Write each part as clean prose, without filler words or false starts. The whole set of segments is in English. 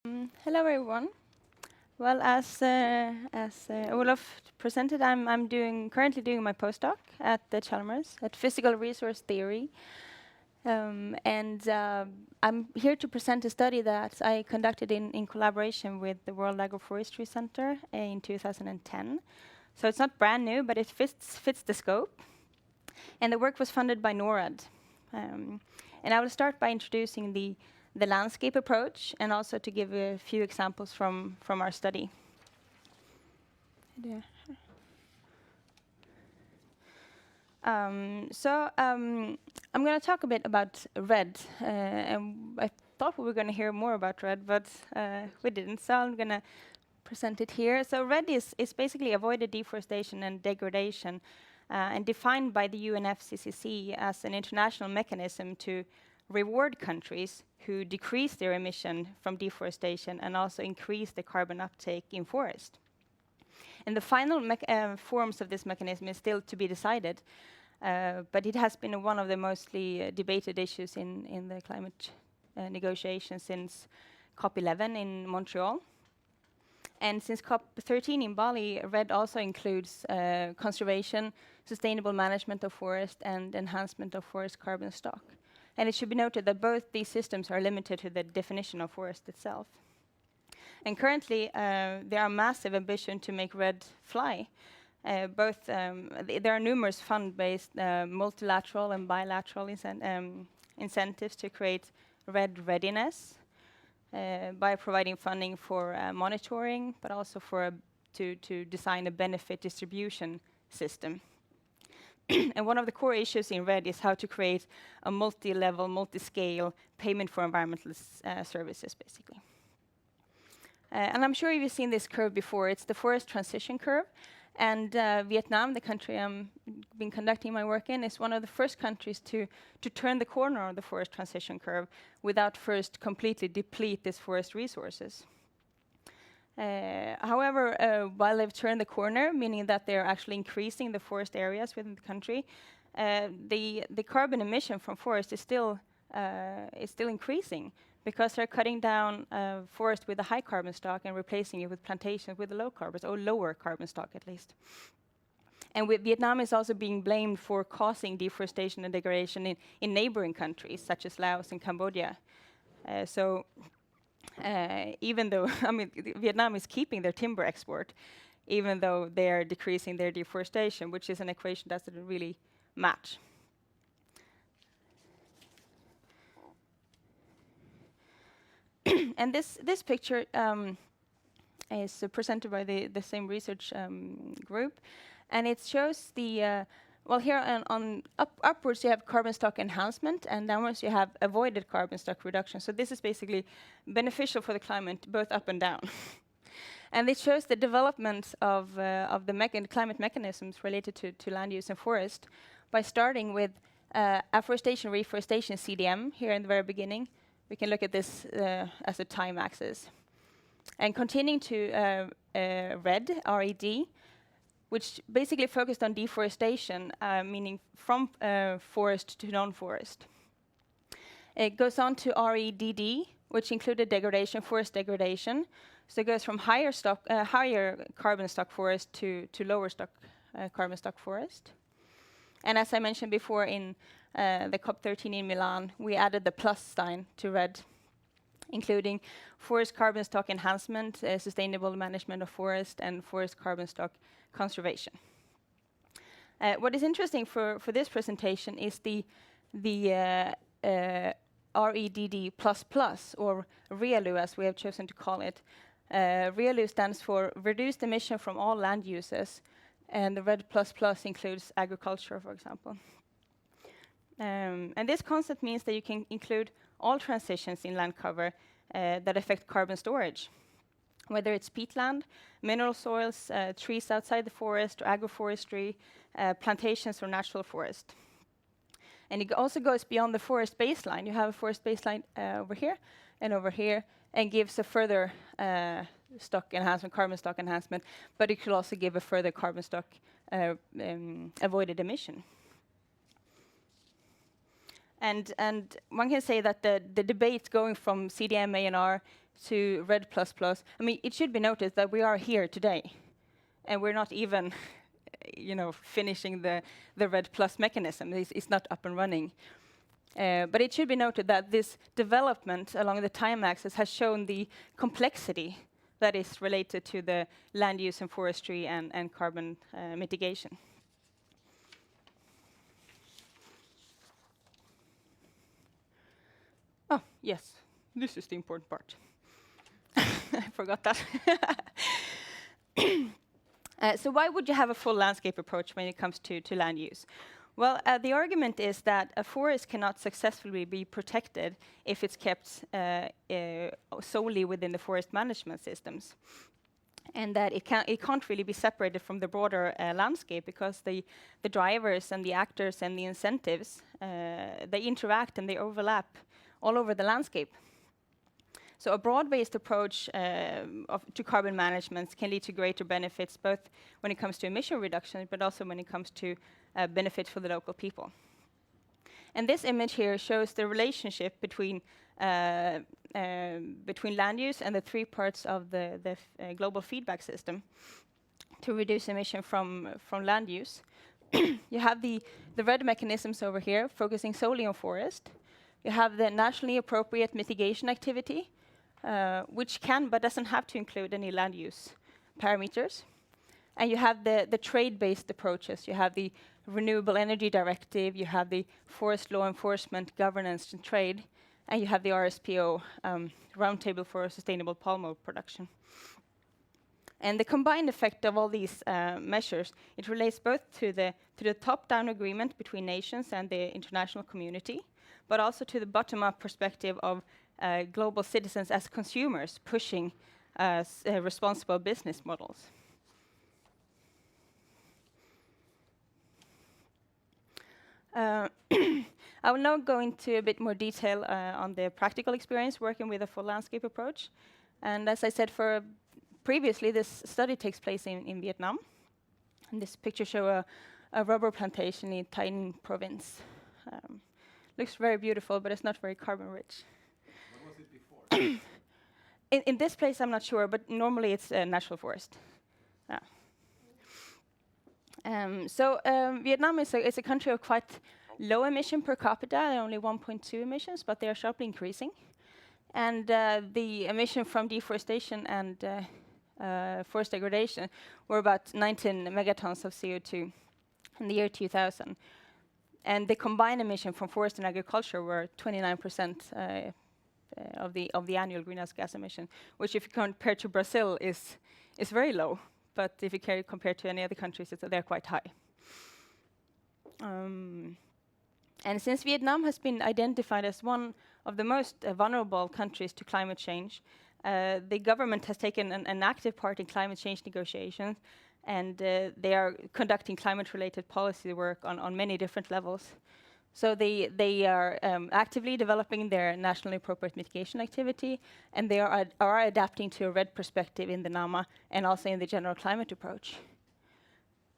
Hello, everyone. Well, as Olof presented, I'm currently doing my postdoc at the Chalmers at Physical Resource Theory, and I'm here to present a study that I conducted in collaboration with the World Agroforestry Center in 2010. So it's not brand new, but it fits the scope. And the work was funded by NORAD. And I will start by introducing the landscape approach and also to give a few examples from our study. I'm going to talk a bit about REDD. And I thought we were going to hear more about REDD, but we didn't, so I'm going to present it here. So REDD is basically avoided deforestation and degradation, and defined by the UNFCCC as an international mechanism to reward countries who decrease their emission from deforestation and also increase the carbon uptake in forest. And the final forms of this mechanism is still to be decided, but it has been one of the mostly debated issues in the climate negotiations since COP11 in Montreal. And since COP13 in Bali, REDD also includes conservation, sustainable management of forest, and enhancement of forest carbon stock. And it should be noted that both these systems are limited to the definition of forest itself. And currently, there are massive ambition to make REDD fly. There are numerous fund-based multilateral and bilateral incentives to create REDD readiness by providing funding for monitoring, but also to design a benefit distribution system. And one of the core issues in REDD is how to create a multi-level, multi-scale payment for environmental services, basically. And I'm sure you've seen this curve before. It's the forest transition curve. And Vietnam, the country I've been conducting my work in, is one of the first countries to turn the corner of the forest transition curve without first completely deplete its forest resources. However, while they've turned the corner, meaning that they're actually increasing the forest areas within the country, the carbon emission from forest is still increasing because they're cutting down forest with a high carbon stock and replacing it with plantations with a low carbon, or lower carbon stock at least. And Vietnam is also being blamed for causing deforestation and degradation in neighboring countries such as Laos and Cambodia. Even though, Vietnam is keeping their timber export, even though they're decreasing their deforestation, which is an equation that doesn't really match. And this picture is presented by the same research group, and it shows the well, here on upwards you have carbon stock enhancement, and downwards you have avoided carbon stock reduction. So this is basically beneficial for the climate, both up and down. And it shows the development of the climate mechanisms related to land use and forest by starting with afforestation, reforestation, CDM, here in the very beginning. We can look at this as a time axis. And continuing to REDD, RED, which basically focused on deforestation, meaning from forest to non-forest. It goes on to REDD, which included degradation, forest degradation. So it goes from higher carbon stock forest to lower carbon stock forest. And as I mentioned before in the COP13 in Milan, we added the plus sign to REDD, including forest carbon stock enhancement, sustainable management of forest, and forest carbon stock conservation. What is interesting for this presentation is the REDD++, or REALU, as we have chosen to call it. REALU stands for Reduced Emission from All Land Uses, and the REDD++ includes agriculture, for example. And this concept means that you can include all transitions in land cover that affect carbon storage, whether it's peatland, mineral soils, trees outside the forest, or agroforestry, plantations, or natural forest. And it also goes beyond the forest baseline. You have a forest baseline over here and over here, and gives a further stock enhancement, carbon stock enhancement, but it could also give a further carbon stock avoided emission. And one can say that the debate going from CDM, ANR to REDD++. I mean, it should be noted that we are here today, and we're not even, finishing the REDD+ mechanism. It's not up and running. But it should be noted that this development along the time axis has shown the complexity that is related to the land use and forestry and carbon mitigation. Oh, yes, this is the important part. I forgot that. So why would you have a full landscape approach when it comes to land use? Well, the argument is that a forest cannot successfully be protected if it's kept solely within the forest management systems, and that it can't really be separated from the broader landscape, because the drivers and the actors and the incentives, they interact and they overlap all over the landscape. So a broad-based approach to carbon management can lead to greater benefits, both when it comes to emission reduction, but also when it comes to benefits for the local people. And this image here shows the relationship between land use and the three parts of the global feedback system to reduce emission from land use. You have the REDD mechanisms over here, focusing solely on forest. You have the nationally appropriate mitigation activity, which can but doesn't have to include any land use parameters. And you have the trade-based approaches. You have the Renewable Energy Directive, you have the Forest Law Enforcement, Governance and Trade, and you have the RSPO, Roundtable for Sustainable Palm Oil Production. And the combined effect of all these measures, it relates both to the top-down agreement between nations and the international community, but also to the bottom-up perspective of global citizens as consumers pushing responsible business models. I will now go into a bit more detail on the practical experience working with a full landscape approach. And as I said previously, this study takes place in Vietnam. And this picture shows a rubber plantation in Tay Ninh province. Looks very beautiful, but it's not very carbon rich. What was it before? In this place, I'm not sure, but normally it's a natural forest. Yeah. Vietnam is a country of quite low emission per capita, only 1.2 emissions, but they are sharply increasing. And the emission from deforestation and forest degradation were about 19 megatons of CO2 in the year 2000. And the combined emission from forest and agriculture were 29% of the annual greenhouse gas emission, which, if you compare to Brazil, is very low. But if you compare to any other countries, they're quite high. And since Vietnam has been identified as one of the most vulnerable countries to climate change, the government has taken an active part in climate change negotiations, and they are conducting climate-related policy work on many different levels. So they are actively developing their nationally appropriate mitigation activity, and they are adapting to a REDD perspective in the NAMA and also in the general climate approach.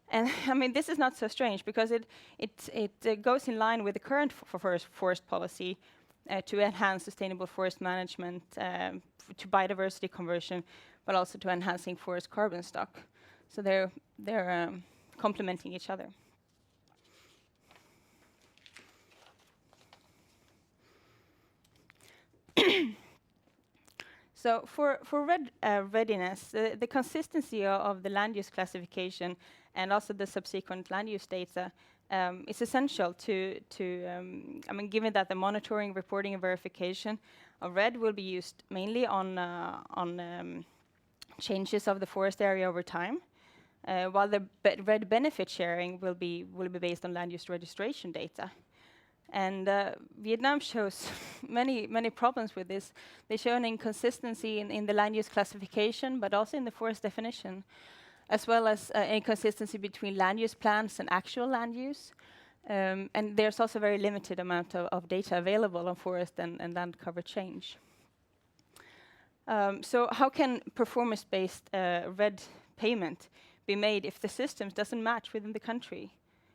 And I mean, this is not so strange, because it goes in line with the current forest policy to enhance sustainable forest management, to biodiversity conversion, but also to enhancing forest carbon stock. So they're complementing each other. So for readiness, the consistency of the land use classification and also the subsequent land use data is essential to I mean, given that the monitoring, reporting, and verification of REDD will be used mainly on changes of the forest area over time, while the REDD benefit sharing will be based on land use registration data. And Vietnam shows many problems with this. They show an inconsistency in the land use classification, but also in the forest definition, as well as inconsistency between land use plans and actual land use. And there's also very limited amount of data available on forest and land cover change. So how can performance-based REDD payment be made if the systems doesn't match within the country?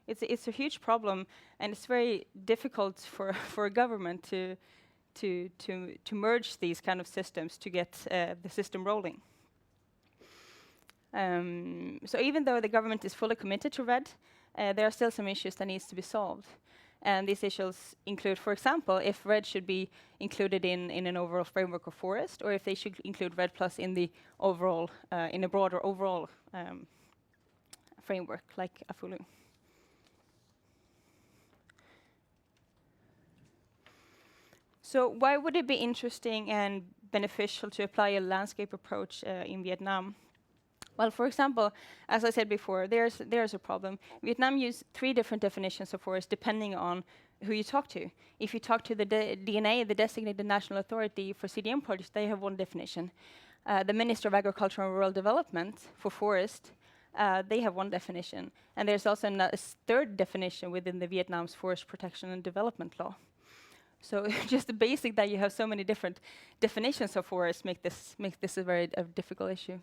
It's a huge problem, and it's very difficult for a government to to merge these kind of systems to get the system rolling. So even though the government is fully committed to REDD, there are still some issues that needs to be solved. And these issues include, for example, if REDD should be included in an overall framework of forest, or if they should include REDD plus in the overall, in a broader overall framework like AFULU. So why would it be interesting and beneficial to apply a landscape approach in Vietnam? Well, for example, as I said before, there's a problem. Vietnam use 3 different definitions of forest depending on who you talk to. If you talk to the DNA, the designated national authority for CDM projects, they have one definition. The Minister of Agriculture and Rural Development for forest, they have one definition. And there's also a 3rd definition within the Vietnam's Forest Protection and Development Law. So just the basic that you have so many different definitions of forest make this a very difficult issue.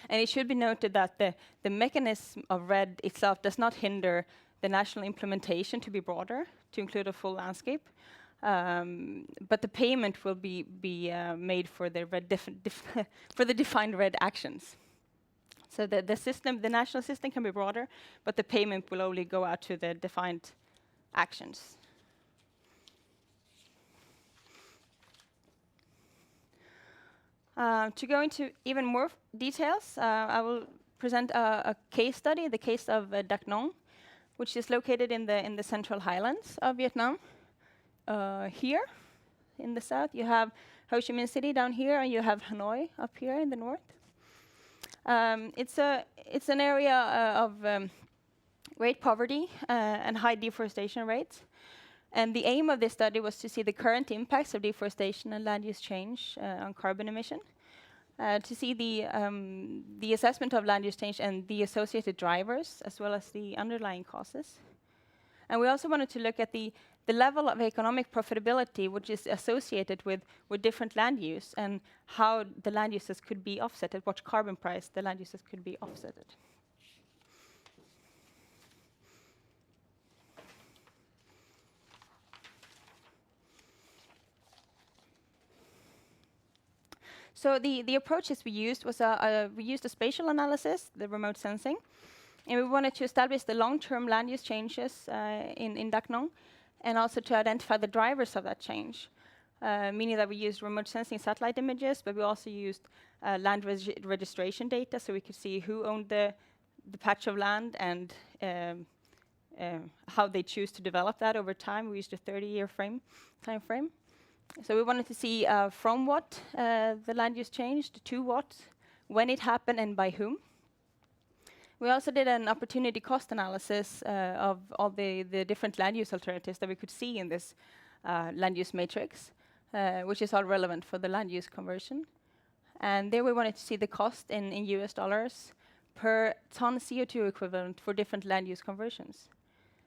And it should be noted that the mechanism of REDD itself does not hinder the national implementation to be broader, to include a full landscape. But the payment will be made for the for the defined REDD actions. So the national system can be broader, but the payment will only go out to the defined actions. To go into even more details, I will present a case study, the case of Dak Nong, which is located in the central highlands of Vietnam. Here, in the south, you have Ho Chi Minh City down here, and you have Hanoi up here in the north. It's an area of great poverty and high deforestation rates. And the aim of this study was to see the current impacts of deforestation and land use change on carbon emission, to see the assessment of land use change and the associated drivers, as well as the underlying causes. And we also wanted to look at the level of economic profitability which is associated with different land use, and how the land uses could be offset, at what carbon price the land uses could be offsetted. So the approaches we used was we used a spatial analysis, the remote sensing, and we wanted to establish the long-term land use changes in Dak Nong, and also to identify the drivers of that change, meaning that we used remote sensing satellite images, but we also used land registration data, so we could see who owned the patch of land and how they choose to develop that over time. We used a 30-year time frame. So we wanted to see from what the land use changed, to what, when it happened, and by whom. We also did an opportunity cost analysis of all the different land use alternatives that we could see in this land use matrix, which is all relevant for the land use conversion. And there we wanted to see the cost in US dollars per ton CO2 equivalent for different land use conversions.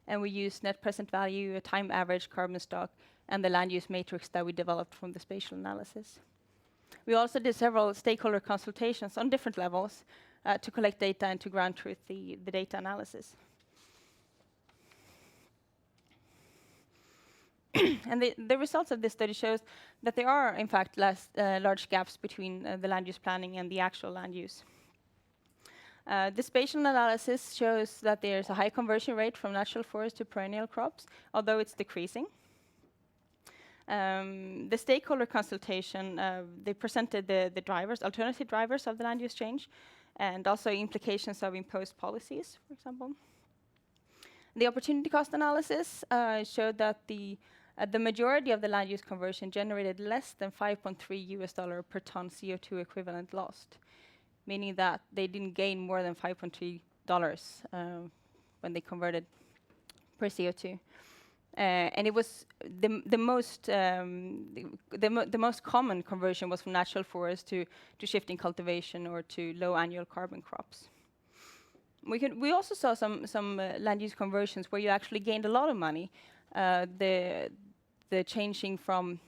And we used net present value, a time average carbon stock, and the land use matrix that we developed from the spatial analysis. We also did several stakeholder consultations on different levels to collect data and to ground truth the data analysis. And the results of this study shows that there are, in fact, large gaps between the land use planning and the actual land use. The spatial analysis shows that there's a high conversion rate from natural forest to perennial crops, although it's decreasing. The stakeholder consultation, they presented the drivers, alternative drivers of the land use change, and also implications of imposed policies, for example. The opportunity cost analysis showed that the majority of the land use conversion generated less than $5.3 per ton CO2 equivalent lost, meaning that they didn't gain more than $5.3 when they converted per CO2. And it was the most common conversion was from natural forest to shifting cultivation or to low annual carbon crops. We also saw some land use conversions where you actually gained a lot of money. The changing from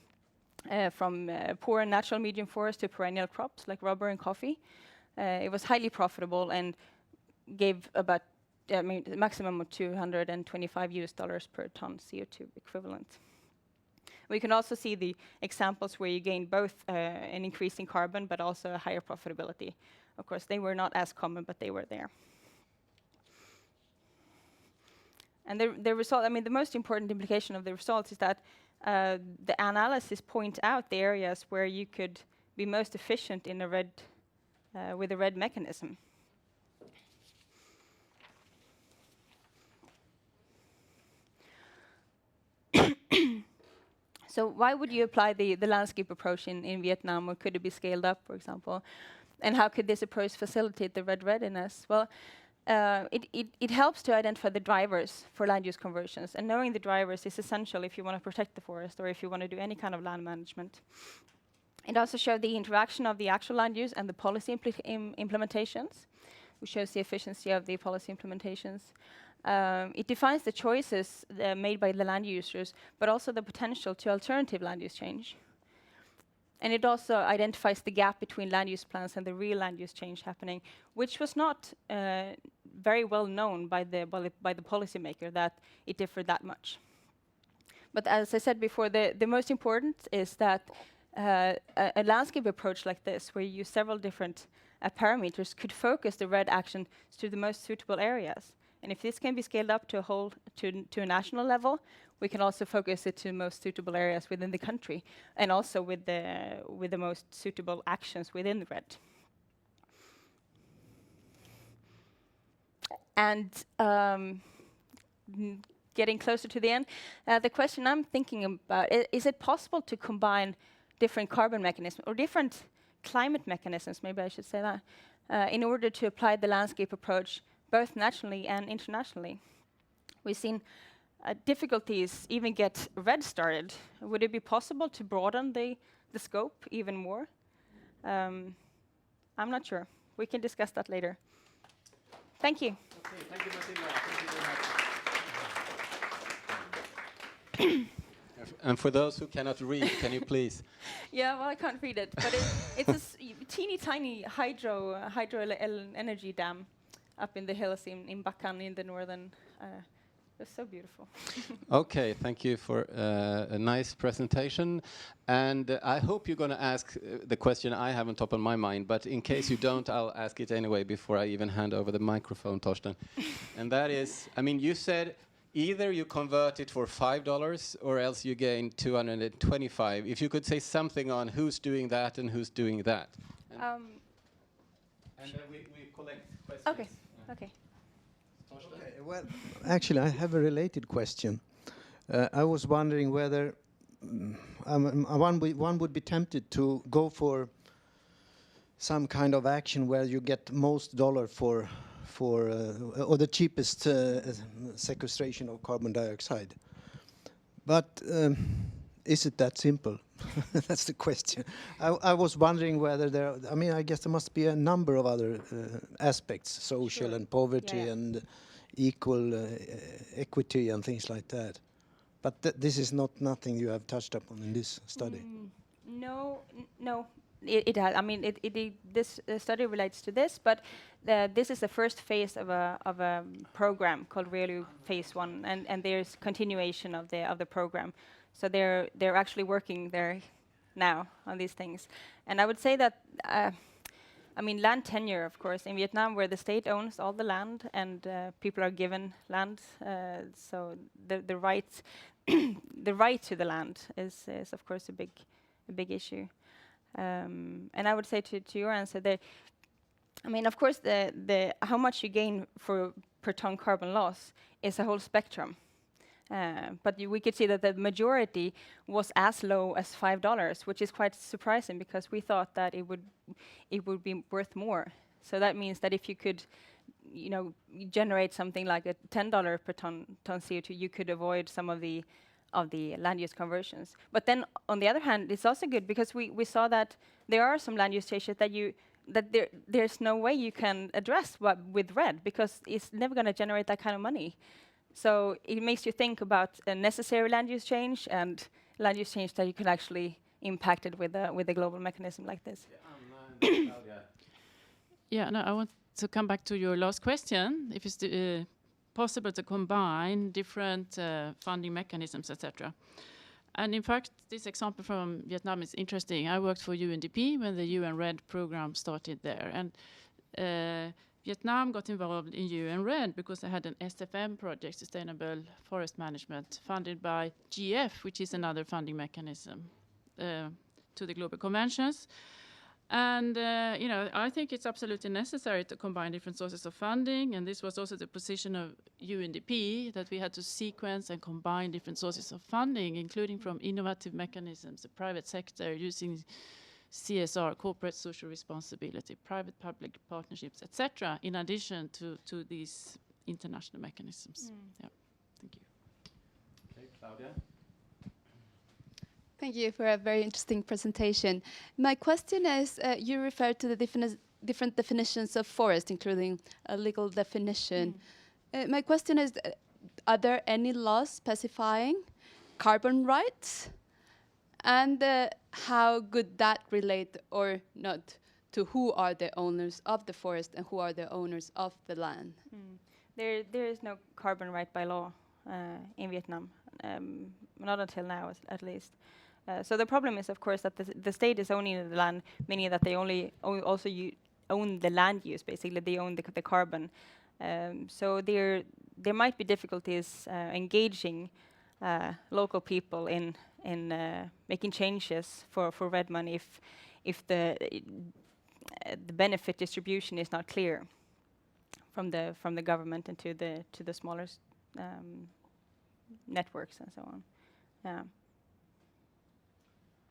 poor and natural medium forest to perennial crops like rubber and coffee. It was highly profitable and gave about a maximum of $225 per ton CO2 equivalent. We can also see the examples where you gain both an increase in carbon, but also a higher profitability. Of course, they were not as common, but they were there. And the result, I mean, the most important implication of the results is that the analysis point out the areas where you could be most efficient in a REDD, with a REDD mechanism. So why would you apply the landscape approach in Vietnam, or could it be scaled up, for example? And how could this approach facilitate the REDD readiness? Well, it helps to identify the drivers for land use conversions, and knowing the drivers is essential if you want to protect the forest or if you want to do any kind of land management. It also shows the interaction of the actual land use and the policy implementations, which shows the efficiency of the policy implementations. It defines the choices made by the land users, but also the potential to alternative land use change. And it also identifies the gap between land use plans and the real land use change happening, which was not very well known by the policymaker, that it differed that much. But as I said before, the most important is that a landscape approach like this, where you use several different parameters, could focus the REDD action to the most suitable areas. And if this can be scaled up to a national level, we can also focus it to most suitable areas within the country, and also with the most suitable actions within the REDD. And getting closer to the end, the question I'm thinking about, is it possible to combine different carbon mechanisms, or different climate mechanisms, maybe I should say that, in order to apply the landscape approach both nationally and internationally? We've seen difficulties even get REDD started. Would it be possible to broaden the scope even more? I'm not sure. We can discuss that later. Thank you. Okay, thank you, Matilda. Thank you very much. And for those who cannot read, can you please? Yeah, well, I can't read it, but it's a teeny tiny hydro energy dam up in the hills in Bakan in the northern. It's so beautiful. Okay, thank you for a nice presentation. And I hope you're going to ask the question I have on top of my mind, but in case you don't, I'll ask it anyway before I even hand over the microphone, Torsten. And that is, I mean, you said either you convert it for $5 or else you gain 225. If you could say something on who's doing that and who's doing that. And then we collect questions. Okay, okay. Okay, well, actually, I have a related question. I was wondering whether one would be tempted to go for some kind of action where you get most dollar for or the cheapest sequestration of carbon dioxide. But is it that simple? That's the question. I was wondering whether there, I mean, I guess there must be a number of other aspects, social and poverty and equal equity and things like that. But this is nothing you have touched upon in this study. No. It has. I mean, this study relates to this, but this is the first phase of a program called REALU Phase 1, and there's continuation of the program. So they're actually working there now on these things. And I would say that, I mean, land tenure, of course, in Vietnam, where the state owns all the land and people are given land, so the right the right to the land is of course a big issue. And I would say to your answer that, I mean, of course, the how much you gain per ton carbon loss is a whole spectrum. But we could see that the majority was as low as $5, which is quite surprising because we thought that it would be worth more. So that means that if you could, you know, generate something like a $10 per ton CO2, you could avoid some of the land use conversions. But then on the other hand, it's also good because we saw that there are some land use changes that there's no way you can address with REDD because it's never going to generate that kind of money. So it makes you think about a necessary land use change and land use change that you can actually impact it with a global mechanism like this. Yeah, no, I want to come back to your last question. If it's possible to combine different funding mechanisms, etc. And in fact, this example from Vietnam is interesting. I worked for UNDP when the UN REDD program started there. And Vietnam got involved in UN REDD because they had an SFM project, Sustainable Forest Management, funded by GF, which is another funding mechanism to the global conventions. And I think it's absolutely necessary to combine different sources of funding. And this was also the position of UNDP, that we had to sequence and combine different sources of funding, including from innovative mechanisms, the private sector using CSR, corporate social responsibility, private-public partnerships, etc., in addition to these international mechanisms. Yeah, thank you. Okay, Claudia. Thank you for a very interesting presentation. My question is, you referred to the different definitions of forest, including a legal definition. My question is, are there any laws specifying carbon rights? And how could that relate or not to who are the owners of the forest and who are the owners of the land? There is no carbon right by law in Vietnam, not until now, at least. So the problem is, of course, that the state is owning the land, meaning that they only own the land use. Basically, they own the carbon. So there might be difficulties engaging local people in making changes for REDD money if the benefit distribution is not clear from the government and to the smaller networks and so on. Yeah.